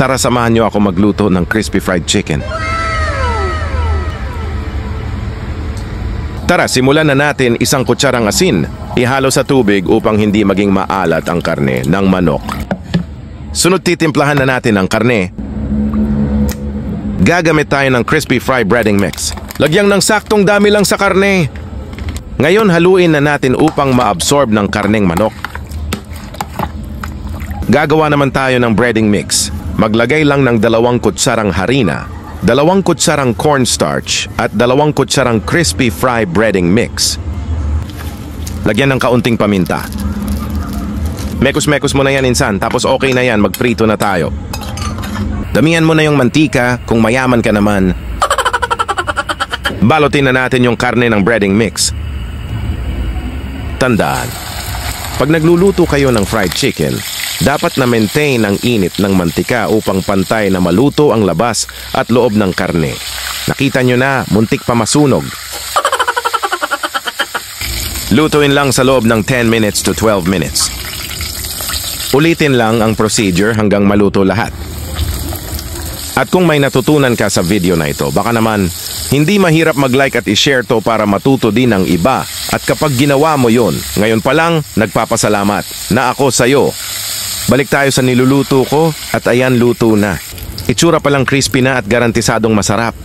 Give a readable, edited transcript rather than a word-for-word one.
Tara, samahan niyo ako magluto ng crispy fried chicken. Tara, simulan na natin. Isang kutsarang asin. Ihalo sa tubig upang hindi maging maalat ang karne ng manok. Sunod, titimplahan na natin ang karne. Gagamit tayo ng crispy fry breading mix. Lagyan ng saktong dami lang sa karne. Ngayon, haluin na natin upang ma-absorb ng karneng manok. Gagawa naman tayo ng breading mix. Maglagay lang ng 2 kutsarang harina, 2 kutsarang cornstarch at 2 kutsarang crispy fry breading mix. Lagyan ng kaunting paminta. Mekos-mekos mo na yan, insan, tapos okay na yan, magprito na tayo. Damihan mo na yung mantika kung mayaman ka naman. Balutin na natin yung karne ng breading mix. Tandaan, pag nagluluto kayo ng fried chicken, dapat na maintain ang init ng mantika upang pantay na maluto ang labas at loob ng karne. Nakita nyo na, muntik pa masunog. Lutuin lang sa loob ng 10 minutes to 12 minutes. Ulitin lang ang procedure hanggang maluto lahat. At kung may natutunan ka sa video na ito, baka naman hindi mahirap mag-like at i-share to para matuto din ng iba. At kapag ginawa mo yun, ngayon pa lang nagpapasalamat na ako sa'yo. Balik tayo sa niluluto ko at ayan, luto na. Itsura palang crispy na at garantisadong masarap.